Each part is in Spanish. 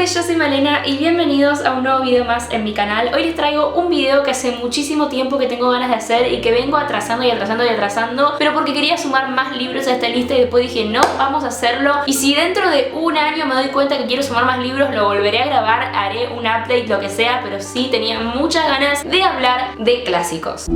señores, yo soy Malena y bienvenidos a un nuevo video más en mi canal. Hoy les traigo un video que hace muchísimo tiempo que tengo ganas de hacer y que vengo atrasando, pero porque quería sumar más libros a esta lista y después dije no, vamos a hacerlo. Y si dentro de un año me doy cuenta que quiero sumar más libros, lo volveré a grabar, haré un update, lo que sea, pero sí tenía muchas ganas de hablar de clásicos.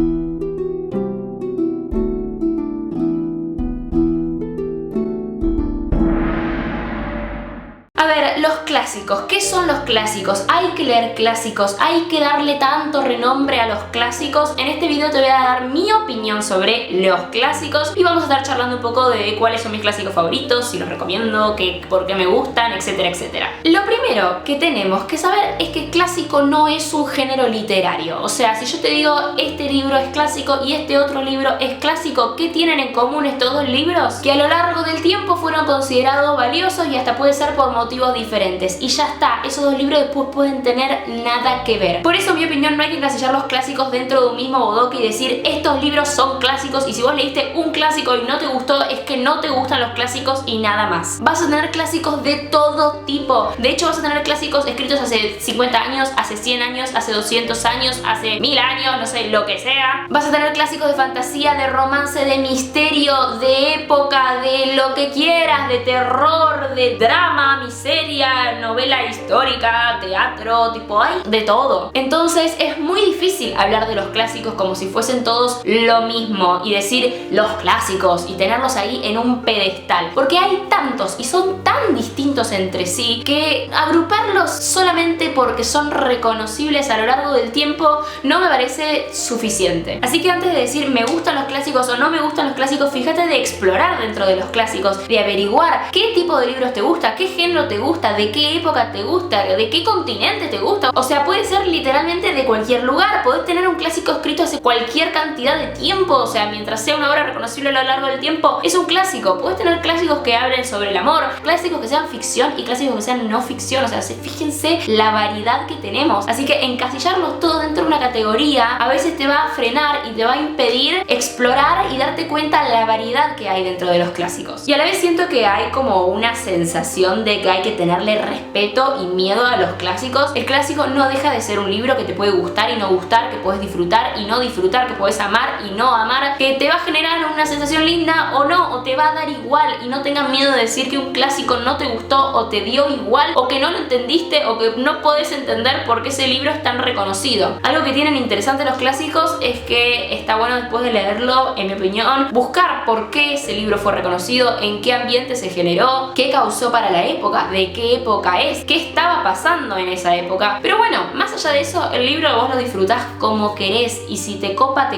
A ver, los clásicos. ¿Qué son los clásicos? Hay que leer clásicos, hay que darle tanto renombre a los clásicos. En este video te voy a dar mi opinión sobre los clásicos y vamos a estar charlando un poco de cuáles son mis clásicos favoritos, si los recomiendo, por qué me gustan, etcétera, etcétera. Lo primero que tenemos que saber es que clásico no es un género literario. O sea, si yo te digo este libro es clásico y este otro libro es clásico, ¿qué tienen en común estos dos libros? Que a lo largo del tiempo fueron considerados valiosos y hasta puede ser por motivos diferentes, y ya está, esos dos libros después pueden tener nada que ver. Por eso, en mi opinión, no hay que encasillar los clásicos dentro de un mismo bodoque y decir estos libros son clásicos, y si vos leíste un clásico y no te gustó, es que no te gustan los clásicos y nada más. Vas a tener clásicos de todo tipo. De hecho, vas a tener clásicos escritos hace 50 años, hace 100 años, hace 200 años, hace 1000 años, no sé, lo que sea. Vas a tener clásicos de fantasía, de romance, de misterio, de época, de lo que quieras, de terror, de drama, miseria, novela histórica, teatro, tipo hay de todo. Entonces es muy difícil hablar de los clásicos como si fuesen todos lo mismo y decir los clásicos y tenerlos ahí en un pedestal, porque hay tantos y son tan distintos entre sí que agruparlos solamente porque son reconocibles a lo largo del tiempo no me parece suficiente. Así que antes de decir me gustan los clásicos o no me gustan los clásicos, fíjate de explorar dentro de los clásicos, de averiguar qué tipo de libros te gusta, qué género te gusta, de qué época te gusta, de qué continente te gusta. O sea, puede ser literalmente de cualquier lugar. Podés tener un clásico escrito hace cualquier cantidad de tiempo, o sea, mientras sea una obra reconocible a lo largo del tiempo, es un clásico. Podés tener clásicos que hablen sobre el amor, clásicos que sean ficción y clásicos que sean no ficción. O sea, fíjense la variedad que tenemos. Así que encasillarlos todo dentro de una categoría a veces te va a frenar y te va a impedir explorar y darte cuenta la variedad que hay dentro de los clásicos. Y a la vez siento que hay como una sensación de que hay que tenerle respeto y miedo a los clásicos. El clásico no deja de ser un libro que te puede gustar y no gustar, que puedes disfrutar y no disfrutar, que puedes amar y no amar, que te va a generar una sensación linda o no, o te va a dar igual, y no tengas miedo de decir que un clásico no te gustó o te dio igual, o que no lo entendiste, o que no podés entender por qué ese libro es tan reconocido. Algo que tienen interesante los clásicos es que está bueno después de leerlo, en mi opinión, buscar por qué ese libro fue reconocido, en qué ambiente se generó, qué causó para la época, de qué época es, qué estaba pasando en esa época. Pero bueno, más allá de eso, el libro vos lo disfrutás como querés, y si te copa,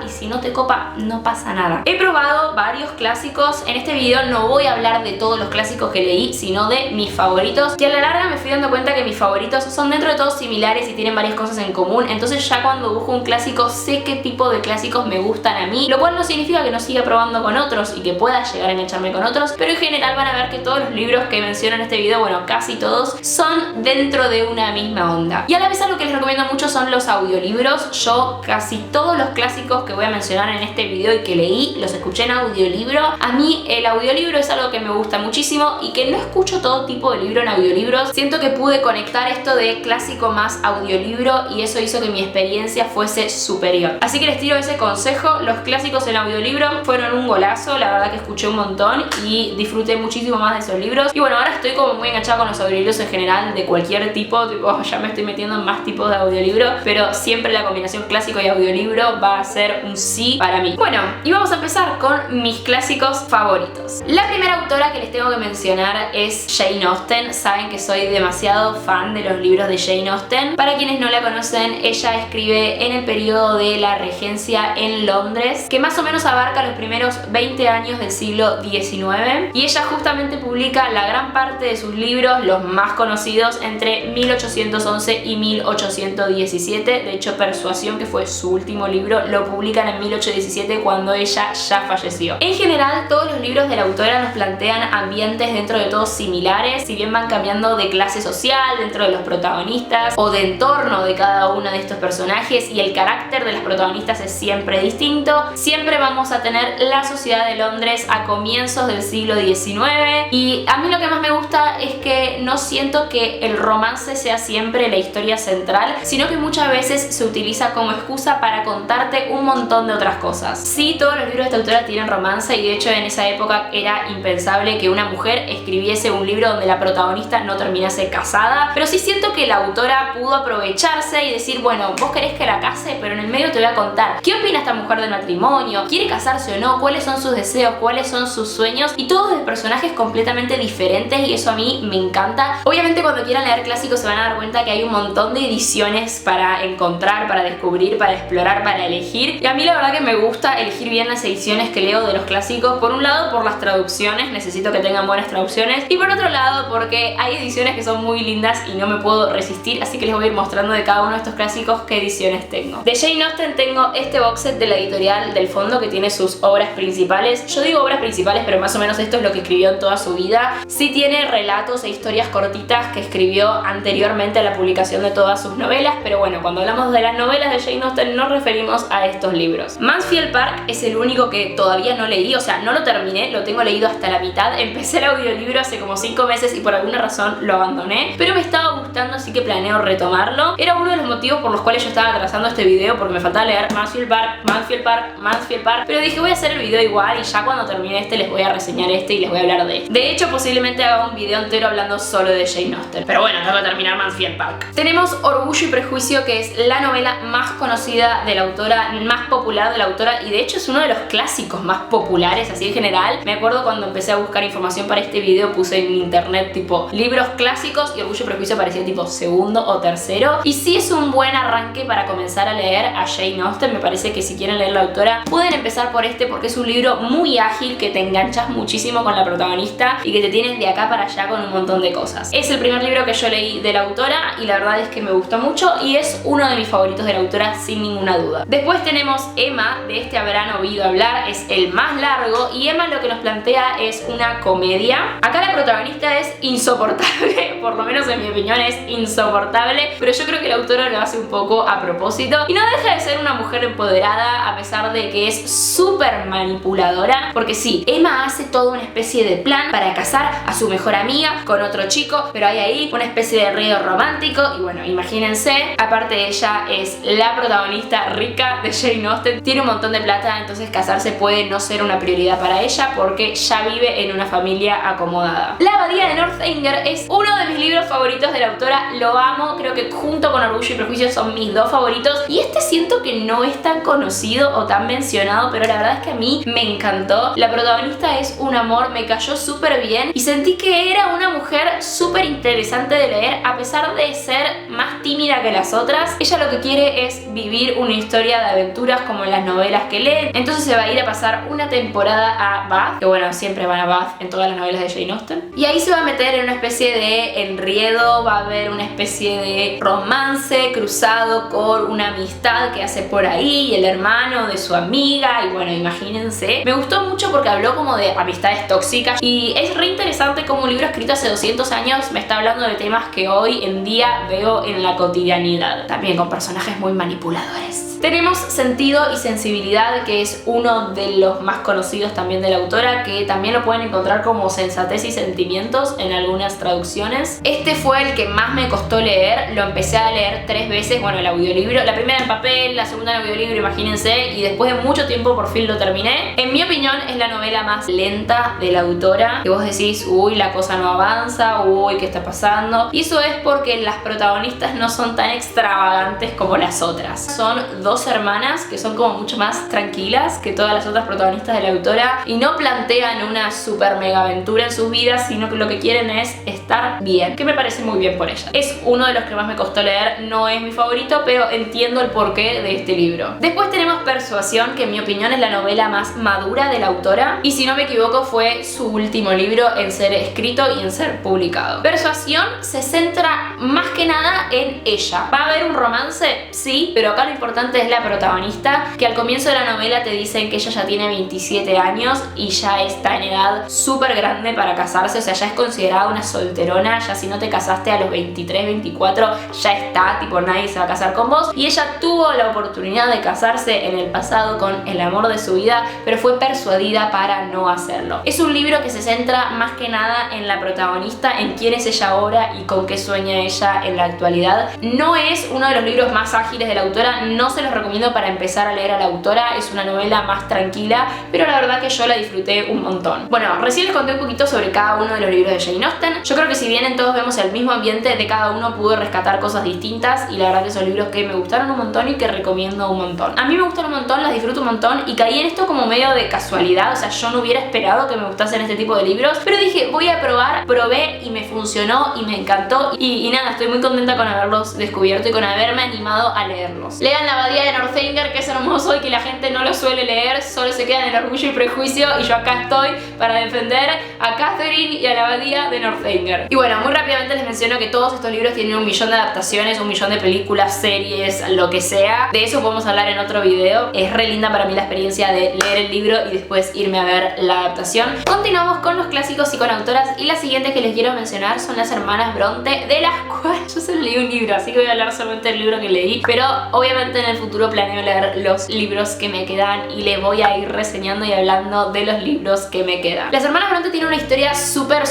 y si no te copa, no pasa nada. He probado varios clásicos. En este video no voy a hablar de todos los clásicos que leí, sino de mis favoritos, que a la larga me fui dando cuenta que mis favoritos son dentro de todos similares y tienen varias cosas en común. Entonces ya cuando busco un clásico sé qué tipo de clásicos me gustan a mí, lo cual no significa que no siga probando con otros y que pueda llegar a engancharme con otros, pero en general van a ver que todos los libros que menciono en este video, bueno, casi todos, son dentro de una misma onda. Y a la vez algo que les recomiendo mucho son los audiolibros. Yo casi todos los clásicos que voy a mencionar en este video y que leí, los escuché en audiolibro. A mí el audiolibro es algo que me gusta muchísimo y que no escucho todo tipo de libro en audiolibros. Siento que pude conectar esto de clásico más audiolibro y eso hizo que mi experiencia fuese superior. Así que les tiro ese consejo. Los clásicos en audiolibro fueron un golazo, la verdad que escuché un montón y disfruté muchísimo más de esos libros. Y bueno, ahora estoy como muy enganchada con los audiolibros en general, de cualquier tipo, ya me estoy metiendo en más tipos de audiolibro, pero siempre la combinación clásico y audiolibro va a ser un sí para mí. Bueno, y vamos a empezar con mis clásicos favoritos. La primera autora que les tengo que mencionar es Jane Austen. Saben que soy demasiado fan de los libros de Jane Austen. Para quienes no la conocen, ella escribe en el periodo de la regencia en Londres, que más o menos abarca los primeros 20 años del siglo XIX, y ella justamente publica la gran parte de sus libros, los más conocidos, entre 1811 y 1817. De hecho, Persuasión, que fue su último libro, lo publican en 1817 cuando ella ya falleció. En general, todos los libros de la autora nos plantean ambientes dentro de todos similares, si bien van cambiando de clase social dentro de los protagonistas o de entorno de cada uno de estos personajes, y el carácter de las protagonistas es siempre distinto. Siempre vamos a tener la sociedad de Londres a comienzos del siglo XIX, y a mí lo que más me gusta es que no no siento que el romance sea siempre la historia central, sino que muchas veces se utiliza como excusa para contarte un montón de otras cosas. Sí, todos los libros de esta autora tienen romance y de hecho en esa época era impensable que una mujer escribiese un libro donde la protagonista no terminase casada, pero sí siento que la autora pudo aprovecharse y decir, bueno, vos querés que la case, pero en el medio te voy a contar qué opina esta mujer del matrimonio, quiere casarse o no, cuáles son sus deseos, cuáles son sus sueños, y todos de personajes completamente diferentes, y eso a mí me encanta. Obviamente cuando quieran leer clásicos se van a dar cuenta que hay un montón de ediciones para encontrar, para descubrir, para explorar, para elegir, y a mí la verdad que me gusta elegir bien las ediciones que leo de los clásicos, por un lado por las traducciones, necesito que tengan buenas traducciones, y por otro lado porque hay ediciones que son muy lindas y no me puedo resistir, así que les voy a ir mostrando de cada uno de estos clásicos qué ediciones tengo. De Jane Austen tengo este box set de la editorial del fondo que tiene sus obras principales. Yo digo obras principales, pero más o menos esto es lo que escribió en toda su vida. Sí tiene relatos e historias cortitas que escribió anteriormente a la publicación de todas sus novelas, pero bueno, cuando hablamos de las novelas de Jane Austen nos referimos a estos libros. Mansfield Park es el único que todavía no leí, o sea, no lo terminé, lo tengo leído hasta la mitad. Empecé el audiolibro hace como 5 meses y por alguna razón lo abandoné, pero me estaba gustando, así que planeo retomarlo. Era uno de los motivos por los cuales yo estaba atrasando este video, porque me faltaba leer Mansfield Park, Mansfield Park, Mansfield Park, pero dije voy a hacer el video igual y ya cuando termine este les voy a reseñar este y les voy a hablar de este. De hecho, posiblemente haga un video entero hablando solo de Jane Austen, pero bueno, tengo que terminar Mansfield Park. Tenemos Orgullo y Prejuicio, que es la novela más conocida de la autora, más popular de la autora, y de hecho es uno de los clásicos más populares así en general. Me acuerdo cuando empecé a buscar información para este video, puse en internet tipo libros clásicos y Orgullo y Prejuicio aparecía tipo segundo o tercero, y sí es un buen arranque para comenzar a leer a Jane Austen. Me parece que si quieren leer la autora pueden empezar por este, porque es un libro muy ágil, que te enganchas muchísimo con la protagonista y que te tienes de acá para allá con un montón de cosas. Es el primer libro que yo leí de la autora y la verdad es que me gustó mucho y es uno de mis favoritos de la autora sin ninguna duda. Después tenemos Emma, de este habrán oído hablar, es el más largo, y Emma lo que nos plantea es una comedia. Acá la protagonista es insoportable, por lo menos en mi opinión es insoportable, pero yo creo que la autora lo hace un poco a propósito y no deja de ser una mujer empoderada a pesar de que es súper manipuladora, porque sí, Emma hace toda una especie de plan para casar a su mejor amiga con otro chico, pero hay ahí una especie de río romántico y bueno, imagínense, aparte ella es la protagonista rica de Jane Austen, tiene un montón de plata, entonces casarse puede no ser una prioridad para ella porque ya vive en una familia acomodada. La abadía de Northanger es uno de mis libros favoritos de la autora, lo amo, creo que junto con Orgullo y Prejuicio son mis dos favoritos, y este siento que no es tan conocido o tan mencionado, pero la verdad es que a mí me encantó. La protagonista es un amor, me cayó súper bien y sentí que era una mujer súper interesante de leer a pesar de ser más tímida que las otras. Ella lo que quiere es vivir una historia de aventuras como en las novelas que lee, entonces se va a ir a pasar una temporada a Bath, que bueno, siempre van a Bath en todas las novelas de Jane Austen, y ahí se va a meter en una especie de enredo, va a haber una especie de romance cruzado con una amistad que hace por ahí y el hermano de su amiga, y bueno, imagínense. Me gustó mucho porque habló como de amistades tóxicas y es re interesante como un libro escrito hace 200 años me está hablando de temas que hoy en día veo en la cotidianidad, también con personajes muy manipuladores. Tenemos Sentido y Sensibilidad, que es uno de los más conocidos también de la autora, que también lo pueden encontrar como Sensatez y Sentimientos en algunas traducciones. Este fue el que más me costó leer, lo empecé a leer 3 veces, bueno, el audiolibro, la primera en papel, la segunda en audiolibro, imagínense, y después de mucho tiempo por fin lo terminé. En mi opinión es la novela más lenta de la autora, que vos decís, uy, la cosa no avanza, uy, ¿qué está pasando? Y eso es porque las protagonistas no son tan extravagantes como las otras. Son dos hermanas que son como mucho más tranquilas que todas las otras protagonistas de la autora y no plantean una super mega aventura en sus vidas, sino que lo que quieren es estar bien, que me parece muy bien por ellas. Es uno de los que más me costó leer, no es mi favorito, pero entiendo el porqué de este libro. Después tenemos Persuasión, que en mi opinión es la novela más madura de la autora y si no me equivoco fue su último libro en ser escrito y en ser publicado. Persuasión se centra más que nada en ella. ¿Va a haber un romance? Sí, pero acá lo importante es la protagonista, que al comienzo de la novela te dicen que ella ya tiene 27 años y ya está en edad súper grande para casarse, o sea, ya es considerada una solterona, ya si no te casaste a los 23, 24, ya está, tipo nadie se va a casar con vos, y ella tuvo la oportunidad de casarse en el pasado con el amor de su vida, pero fue persuadida para no hacerlo. Es un libro que se centra más que nada en la protagonista, en quién es ella ahora y con qué sueña ella en la actualidad. No es uno de los libros más ágiles de la autora, no se los recomiendo para empezar a leer a la autora, es una novela más tranquila, pero la verdad que yo la disfruté un montón. Bueno, recién les conté un poquito sobre cada uno de los libros de Jane Austen. Yo creo que si bien en todos vemos el mismo ambiente, de cada uno pude rescatar cosas distintas y la verdad que son libros que me gustaron un montón y que recomiendo un montón. A mí me gustan un montón, las disfruto un montón y caí en esto como medio de casualidad, o sea, yo no hubiera esperado que me gustasen este tipo de libros, pero dije, voy a probar, probé y me funcionó y me encantó y nada, estoy muy contenta con haberlos descubierto y con haberme animado a leerlos. Lean La Abadía de Northanger, que es hermoso y que la gente no lo suele leer, solo se queda en el Orgullo y Prejuicio, y yo acá estoy para defender a Catherine y a La Abadía de Northanger. Y bueno, muy rápidamente les menciono que todos estos libros tienen 1.000.000 de adaptaciones, 1.000.000 de películas, series, lo que sea. De eso podemos hablar en otro video. Es re linda para mí la experiencia de leer el libro y después irme a ver la adaptación. Continuamos con los clásicos y con autoras, y las siguientes que les quiero mencionar son las hermanas Bronte, de las cuales yo solo leí un libro, así que voy a hablar solamente del libro que leí, pero obviamente en el futuro planeo leer los libros que me quedan y les voy a ir reseñando y hablando de los libros que me quedan. Las hermanas Bronte tienen una historia súper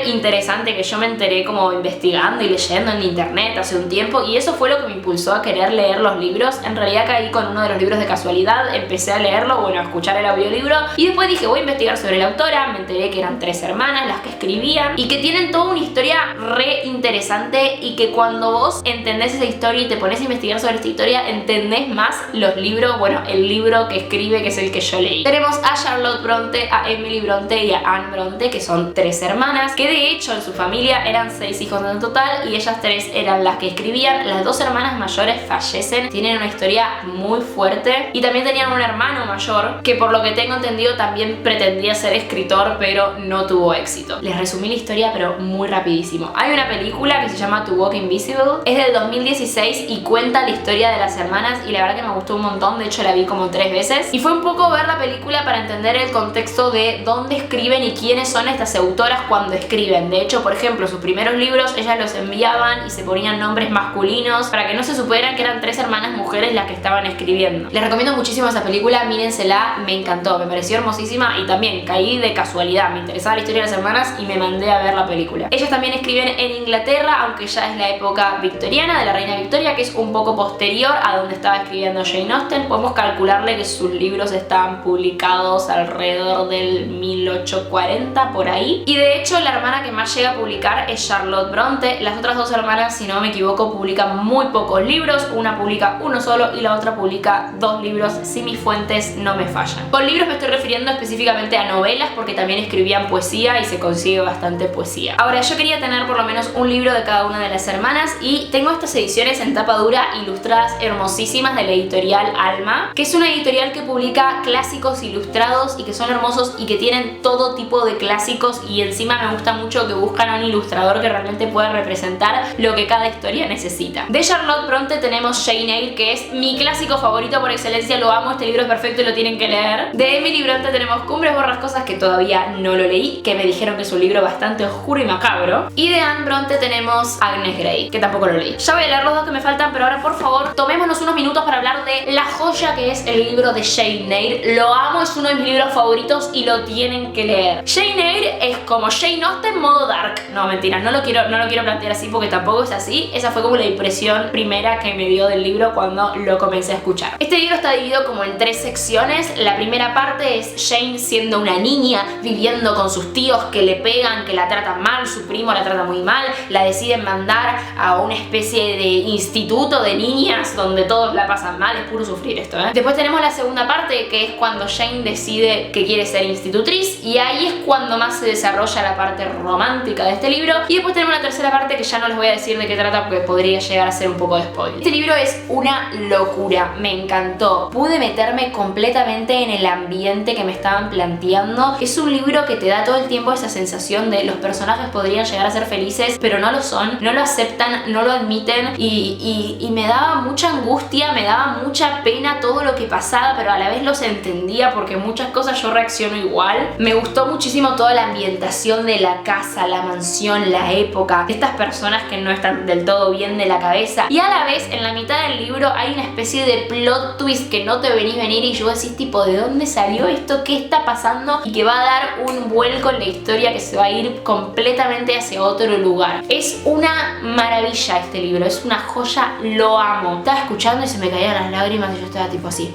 interesante que yo me enteré como investigando y leyendo en internet hace un tiempo, y eso fue lo que me impulsó a querer leer los libros. En realidad caí con uno de los libros de casualidad, empecé a leerlo, bueno, a escuchar el audiolibro, y después dije, voy a investigar sobre la autora. Me enteré que eran 3 hermanas las que escribían y que tienen toda una historia re interesante, y que cuando vos entendés esa historia y te pones a investigar sobre esta historia, entendés más los libros, bueno, el libro que escribe, que es el que yo leí. Tenemos a Charlotte Bronte, a Emily Bronte y a Anne Bronte, que son 3 hermanas, que de hecho en su familia eran 6 hijos en total, y ellas 3 eran las que escribían. Las 2 hermanas mayores fallecen, tienen una historia muy fuerte, y también tenían un hermano mayor que, por lo que tengo entendido, también pretendía ser escritor, pero no tuvo éxito. Les resumí la historia, pero muy rapidísimo. Hay una película que se llama To Walk Invisible, es del 2016 y cuenta la historia de las hermanas, y la verdad que me gustó un montón. De hecho la vi como 3 veces, y fue un poco ver la película para entender el contexto de dónde escriben y quiénes son estas autoras cuando escriben. De hecho, por ejemplo, sus primeros libros ellas los enviaban y se ponían nombres masculinos para que no se supieran que eran 3 hermanas mujeres las que estaban escribiendo. Les recomiendo muchísimo esa película, mírensela, me encantó, me pareció hermosísima, y también caí de casualidad, me interesaba la historia de las hermanas y me mandé a ver la película. Ellas también escriben en Inglaterra, aunque ya es la época victoriana de la reina Victoria, que es un poco posterior a donde estaba escribiendo Jane Austen. Podemos calcularle que sus libros estaban publicados alrededor del 1840, por ahí. Y de hecho la hermana que más llega a publicar es Charlotte Bronte. Las otras 2 hermanas, si no me equivoco, publican muy pocos libros. Una publica uno solo y la otra publica 2 libros, si mis fuentes no me fallan. Con libros me estoy refiriendo específicamente a novelas, porque también escribían poesía y se consigue bastante poesía. Ahora, yo quería tener por lo menos un libro de cada una de las hermanas, y tengo estas ediciones en tapa dura ilustradas hermosísimas de la editorial Alma, que es una editorial que publica clásicos ilustrados y que son hermosos y que tienen todo tipo de clásicos, y encima me gusta mucho que buscan a un ilustrador que realmente pueda representar lo que cada historia necesita. De Charlotte Bronte tenemos Jane Eyre, que es mi clásico favorito por excelencia, lo amo, este libro es perfecto y lo tienen que leer. De Emily Bronte tenemos Cumbres Borrascosas, que todavía no lo leí, que me dijeron que es un libro bastante oscuro y macabro. Y de Anne Bronte tenemos Agnes Grey, que tampoco lo leí. Ya voy a leer los 2 que me faltan, pero ahora por favor tomémonos unos minutos para hablar de la joya que es el libro de Jane Eyre. Lo amo, es uno de mis libros favoritos y lo tienen que leer. Jane Eyre es como Jane Austen modo dark. No, mentira, no lo quiero plantear así porque tampoco es así. Esa fue como la impresión primera que me dio del libro cuando lo comencé a escuchar. Este libro está dividido como en 3 secciones. La primera parte es Jane siendo una niña, viviendo con sus tíos que le pegan, que la tratan mal, su primo la trata muy mal, la deciden mandar a una especie de instituto de niñas donde todos la pasan mal, es puro sufrir esto, ¿eh? Después tenemos la segunda parte, que es cuando Jane decide que quiere ser institutriz, y ahí es cuando más se desarrolla la parte romántica de este libro. Y después tenemos la tercera parte, que ya no les voy a decir de qué trata porque podría llegar a ser un poco de spoiler. Este libro es una locura, me encantó, pude meterme completamente en el ambiente que me estaban planteando. Es un libro que te da todo el tiempo esa sensación de los personajes podrían llegar a ser felices, pero no lo son, no lo aceptan, no lo admiten, y me daba mucha angustia, me daba mucha pena todo lo que pasaba, pero a la vez los entendía porque muchas cosas yo reacciono igual. Me gustó muchísimo toda la ambientación de la casa, la mansión, la época, estas personas que no están del todo bien de la cabeza, y a la vez en la mitad del libro hay una especie de plot twist que no te venís venir, y yo decís tipo, ¿de dónde salió esto? ¿Qué está pasando? Y que va a dar un vuelco en la historia que se va a ir completamente completamente hacia otro lugar. Es una maravilla este libro, es una joya, lo amo. Estaba escuchando y se me caían las lágrimas y yo estaba tipo así...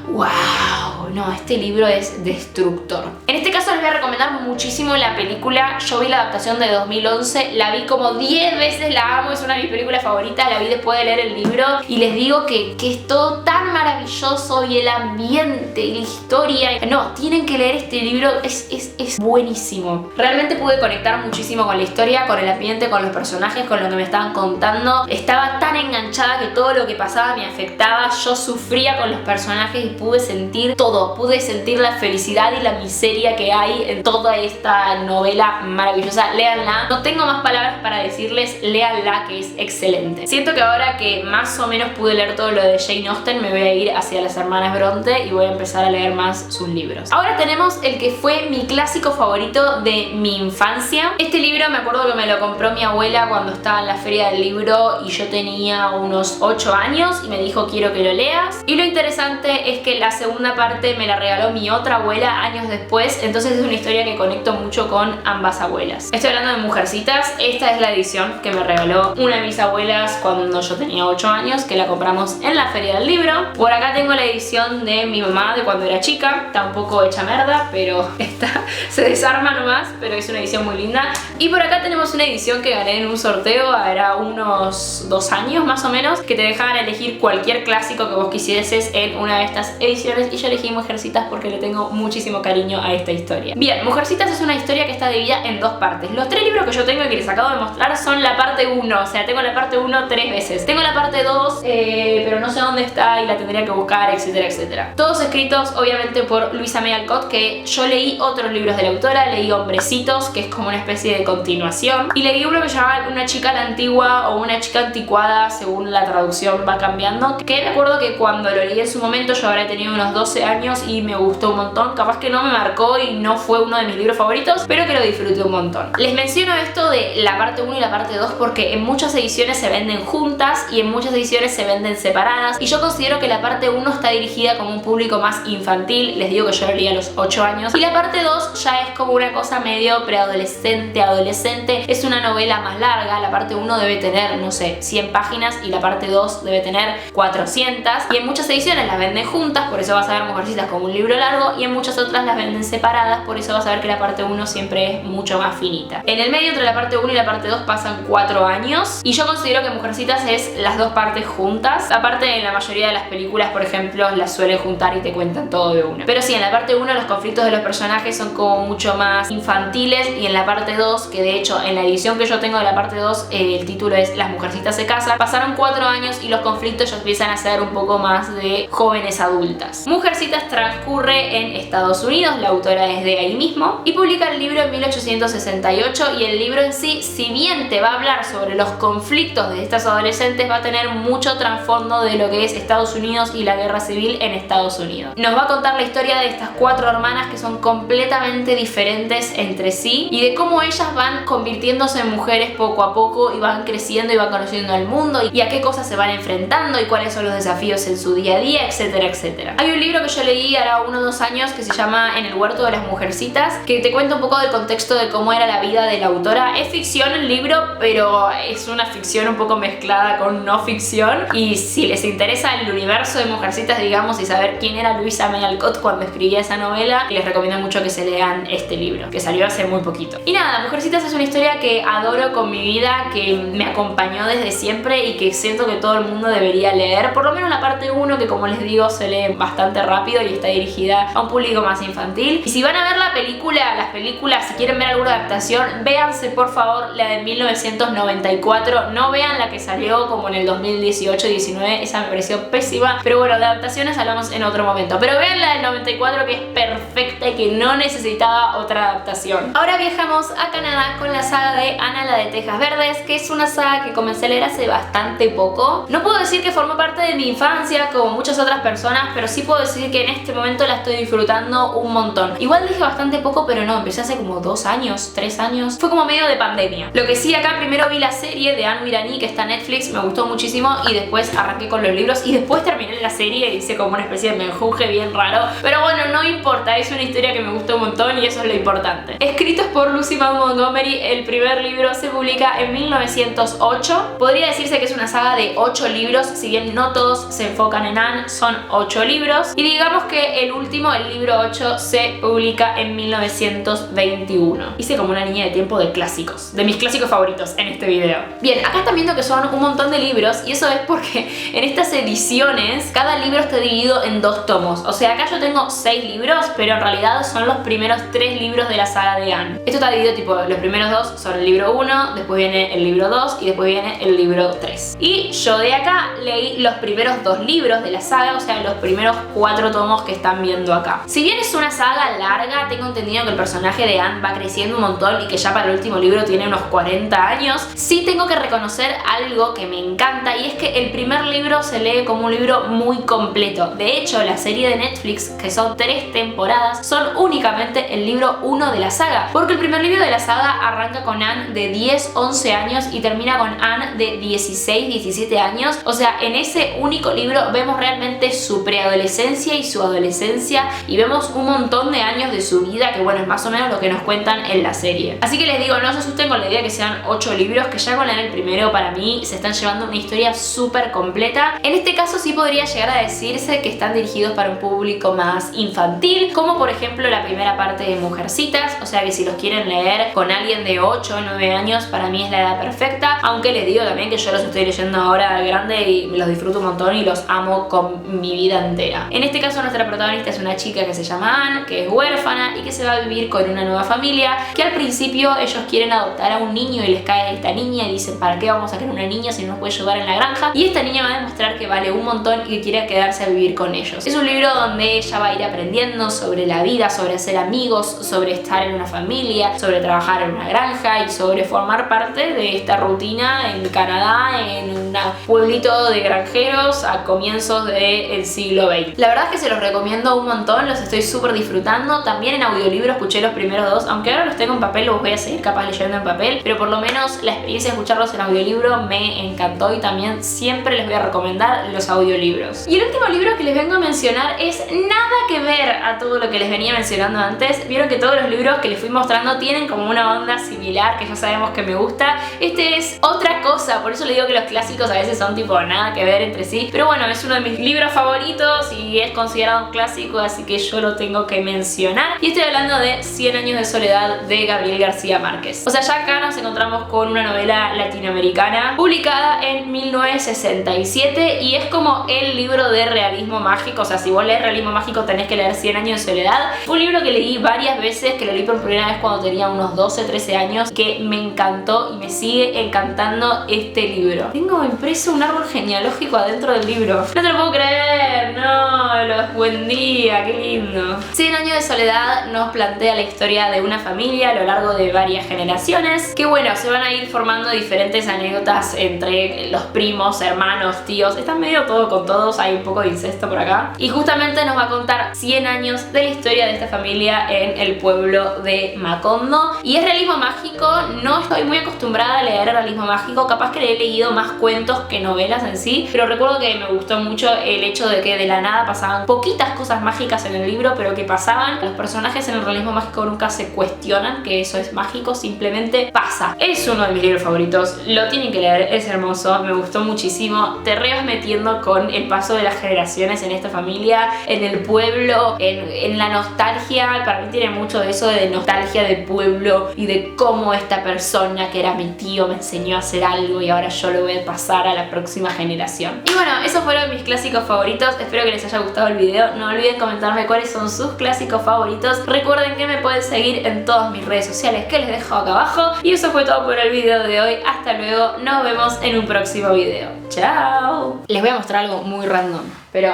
¡Wow! No, este libro es destructor. En este caso les voy a recomendar muchísimo la película. Yo vi la adaptación de 2011, la vi como 10 veces, la amo, es una de mis películas favoritas, la vi después de leer el libro y les digo que es todo tan maravilloso y el ambiente y la historia. No, tienen que leer este libro, es buenísimo. Realmente pude conectar muchísimo con la historia, con el ambiente, con los personajes, con lo que me estaban contando. Estaba tan enganchada que todo lo que pasaba me afectaba, yo sufría con los personajes y pude sentir todo, pude sentir la felicidad y la miseria que hay en toda esta novela maravillosa. Léanla, no tengo más palabras para decirles, léanla, que es excelente. Siento que ahora que más o menos pude leer todo lo de Jane Austen, me voy a ir hacia las hermanas Bronte y voy a empezar a leer más sus libros. Ahora tenemos el que fue mi clásico favorito de mi infancia. Este libro me acuerdo que me lo compró mi abuela cuando estaba en la feria del libro y yo tenía unos 8 años y me dijo quiero que lo leas. Y lo interesante es que la segunda parte me la regaló mi otra abuela años después, entonces es una historia que conecto mucho con ambas abuelas. Estoy hablando de Mujercitas, esta es la edición que me regaló una de mis abuelas cuando yo tenía 8 años, que la compramos en la feria del libro. Por acá tengo la edición de mi mamá de cuando era chica, está un poco hecha merda, pero esta se desarma nomás, pero es una edición muy linda. Y por acá tenemos una edición que gané en un sorteo, era unos 2 años más o menos, que te dejaban elegir cualquier clásico que vos quisieses en una de estas ediciones y yo elegí Mujercitas porque le tengo muchísimo cariño a esta historia. Bien, Mujercitas es una historia que está dividida en 2 partes. Los 3 libros que yo tengo y que les acabo de mostrar son la parte 1, o sea, tengo la parte 1 3 veces. Tengo la parte 2, pero no sé dónde está y la tendría que buscar, etcétera, etcétera. Todos escritos, obviamente, por Louisa May Alcott, que yo leí otros libros de la autora, leí Hombrecitos, que es como una especie de continuación, y leí uno que se llama Una chica a la antigua o Una chica anticuada, según la traducción va cambiando, que me acuerdo que cuando lo leí en su momento yo habré tenido unos 12 años y me gustó un montón. Capaz que no me marcó y no fue uno de mis libros favoritos, pero que lo disfruté un montón. Les menciono esto de la parte 1 y la parte 2 porque en muchas ediciones se venden juntas y en muchas ediciones se venden separadas, y yo considero que la parte 1 está dirigida como un público más infantil. Les digo que yo lo leí a los 8 años, y la parte 2 ya es como una cosa medio preadolescente, adolescente. Es una novela más larga, la parte 1 debe tener, no sé, 100 páginas y la parte 2 debe tener 400, y en muchas ediciones las venden juntas, por eso vas a ver Mujercitas como un libro largo, y en muchas otras las venden separadas, por eso vas a ver que la parte 1 siempre es mucho más finita. En el medio entre la parte 1 y la parte 2 pasan 4 años, y yo considero que Mujercitas es las 2 partes juntas. Aparte, en la mayoría de las películas, por ejemplo, las suelen juntar y te cuentan todo de una. Pero sí, en la parte 1 los conflictos de los personajes son como mucho más infantiles, y en la parte 2, que de hecho en la edición que yo tengo de la parte 2 el título es Las Mujercitas se casan, pasaron 4 años y los conflictos ya empiezan a ser un poco más de jóvenes adultas. Mujercitas transcurre en Estados Unidos, la autora es de ahí mismo, y publica el libro en 1868, y el libro en sí, si bien te va a hablar sobre los conflictos de estas adolescentes, va a tener mucho trasfondo de lo que es Estados Unidos y la guerra civil en Estados Unidos. Nos va a contar la historia de estas 4 hermanas que son completamente diferentes entre sí y de cómo ellas van convirtiéndose en mujeres poco a poco y van creciendo y van conociendo al mundo y a qué cosas se van enfrentando y cuáles son los desafíos en su día a día, etcétera, etcétera. Hay un libro que yo leí hará 1 o 2 años que se llama En el huerto de las mujercitas, que te cuenta un poco del contexto de cómo era la vida de la autora. Es ficción el libro, pero es una ficción un poco mezclada con no ficción, y si les interesa el universo de Mujercitas, digamos, y saber quién era Louisa May Alcott cuando escribía esa novela, les recomiendo mucho que se lean este libro, que salió hace muy poquito. Y nada, Mujercitas es una historia que adoro con mi vida, que me acompañó desde siempre y que siento que todo el mundo debería leer, por lo menos la parte 1, que como les digo se lee bastante rápido y está dirigida a un público más infantil. Y si van a ver la película, las películas, si quieren ver alguna adaptación, véanse por favor la de 1994, no vean la que salió como en el 2018-19, esa me pareció pésima, pero bueno, de adaptaciones hablamos en otro momento. Pero vean la del 94, que es perfecta y que no necesitaba otra adaptación. Ahora viajamos a Canadá con la saga de Ana la de Tejas Verdes, que es una saga que comencé a leer hace bastante poco. No puedo decir que formó parte de mi infancia como muchas otras personas, pero sí puedo decir que en este momento la estoy disfrutando un montón. Igual dije bastante poco, pero no, empecé hace como 2 años, 3 años. Fue como medio de pandemia. Lo que sí, acá primero vi la serie de Anne Mirani, que está en Netflix, me gustó muchísimo, y después arranqué con los libros y después terminé la serie y hice como una especie de menjunje bien raro. Pero bueno, no importa, es una historia que me gustó un montón y eso es lo importante. Escritos por Lucy Maud Montgomery, el primer libro se publica en 1908. Podría decirse que es una saga de 8 libros, si bien no todos se enfocan en Anne, son 8 libros. Y digamos que el último, el libro 8, se publica en 1921. Hice como una línea de tiempo de clásicos, de mis clásicos favoritos en este video. Bien, acá están viendo que son un montón de libros y eso es porque en estas ediciones cada libro está dividido en 2 tomos. O sea, acá yo tengo 6 libros, pero en realidad son los primeros 3 libros de la saga de Anne. Esto está dividido tipo, los primeros 2 son el libro 1, después viene el libro 2 y después viene el libro 3. Y yo de acá leí los primeros 2 libros de la saga, o sea, los primeros 4 tomos que están viendo acá. Si bien es una saga larga, tengo entendido que el personaje de Anne va creciendo un montón y que ya para el último libro tiene unos 40 años. Sí tengo que reconocer algo que me encanta y es que el primer libro se lee como un libro muy completo. De hecho, la serie de Netflix, que son 3 temporadas, son únicamente el libro 1 de la saga, porque el primer libro de la saga arranca con Anne de 10, 11 años y termina con Anne de 16, 17 años. O sea, en ese único libro vemos realmente su preadolescencia y su adolescencia y vemos un montón de años de su vida, que bueno, es más o menos lo que nos cuentan en la serie. Así que les digo, no se asusten con la idea de que sean 8 libros, que ya con el primero para mí se están llevando una historia súper completa. En este caso sí podría llegar a decirse que están dirigidos para un público más infantil, como por ejemplo la primera parte de Mujercitas, o sea que si los quieren leer con alguien de 8 o 9 años, para mí es la edad perfecta, aunque les digo también que yo los estoy leyendo ahora de grande y me los disfruto un montón y los amo con mi vida entera. En este caso nuestra protagonista es una chica que se llama Anne, que es huérfana y que se va a vivir con una nueva familia, que al principio ellos quieren adoptar a un niño y les cae esta niña y dicen, ¿para qué vamos a querer una niña si no nos puede ayudar en la granja? Y esta niña va a demostrar que vale un montón y que quiere quedarse a vivir con ellos. Es un libro donde ella va a ir aprendiendo sobre la vida, sobre hacer amigos, sobre estar en una familia, sobre trabajar en una granja y sobre formar parte de esta rutina en Canadá, en un pueblito de granjeros a comienzos del siglo XX. La verdad es que se los recomiendo un montón, los estoy súper disfrutando. También en audiolibro escuché los primeros 2, aunque ahora los tengo en papel, los voy a seguir capaz leyendo en papel, pero por lo menos la experiencia de escucharlos en audiolibro me encantó y también siempre les voy a recomendar los audiolibros. Y el último libro que les vengo a mencionar es nada que ver a todo lo que les venía mencionando antes. Vieron que todos los libros que les fui mostrando tienen como una onda similar, que ya sabemos que me gusta. Este es otra cosa, por eso le digo que los clásicos a veces son tipo nada que ver entre sí, pero bueno, es uno de mis libros favoritos y es considerado un clásico, así que yo lo tengo que mencionar. Y estoy hablando de 100 años de soledad de Gabriel García Márquez. O sea, ya acá nos encontramos con una novela latinoamericana publicada en 1967 y es como el libro de realismo mágico. O sea, si vos lees realismo mágico tenés que leer 100 años de soledad. Fue un libro que leí varias veces, que lo leí por primera vez cuando tenía unos 12, 13 años, que me encantó y me sigue encantando este libro. Tengo impreso un árbol genealógico adentro del libro. No te lo puedo creer, no, buen día, qué lindo. 100 años de soledad nos plantea la historia de una familia a lo largo de varias generaciones, que bueno, se van a ir formando diferentes anécdotas entre los primos, hermanos, tíos, están medio todo con todos, hay un poco de incesto por acá, y justamente nos va a contar 100 años de la historia de esta familia en el pueblo de Macondo. Y es realismo mágico, no estoy muy acostumbrada a leer realismo mágico, capaz que le he leído más cuentos que novelas en sí, pero recuerdo que me gustó mucho el hecho de que de la nada pasaban poquitas cosas mágicas en el libro, pero que pasaban. Los personajes en el realismo mágico nunca se cuestionan que eso es mágico, simplemente pasa. Es uno de mis libros favoritos, lo tienen que leer, es hermoso, me gustó muchísimo. Te re vas metiendo con el paso de las generaciones en esta familia, en el pueblo, en la nostalgia. Para mí tiene mucho de eso, de nostalgia de pueblo y de cómo esta persona que era mi tío me enseñó a hacer algo y ahora yo lo voy a pasar a la próxima generación. Y bueno, esos fueron mis clásicos favoritos, espero que les haya gustado el video. No olviden comentarme cuáles son sus clásicos favoritos. Recuerden que me pueden seguir en todas mis redes sociales que les dejo acá abajo. Y eso fue todo por el video de hoy, hasta luego, nos vemos en un próximo video. ¡Chao! Les voy a mostrar algo muy random, pero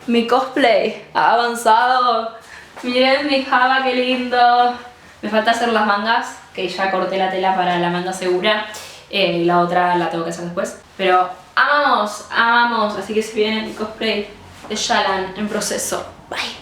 mi cosplay ha avanzado. Miren mi java, qué lindo. Me falta hacer las mangas, que ya corté la tela para la manga segura. La otra la tengo que hacer después. Pero amamos, amamos. Así que se viene mi cosplay de Shalan en proceso. Bye.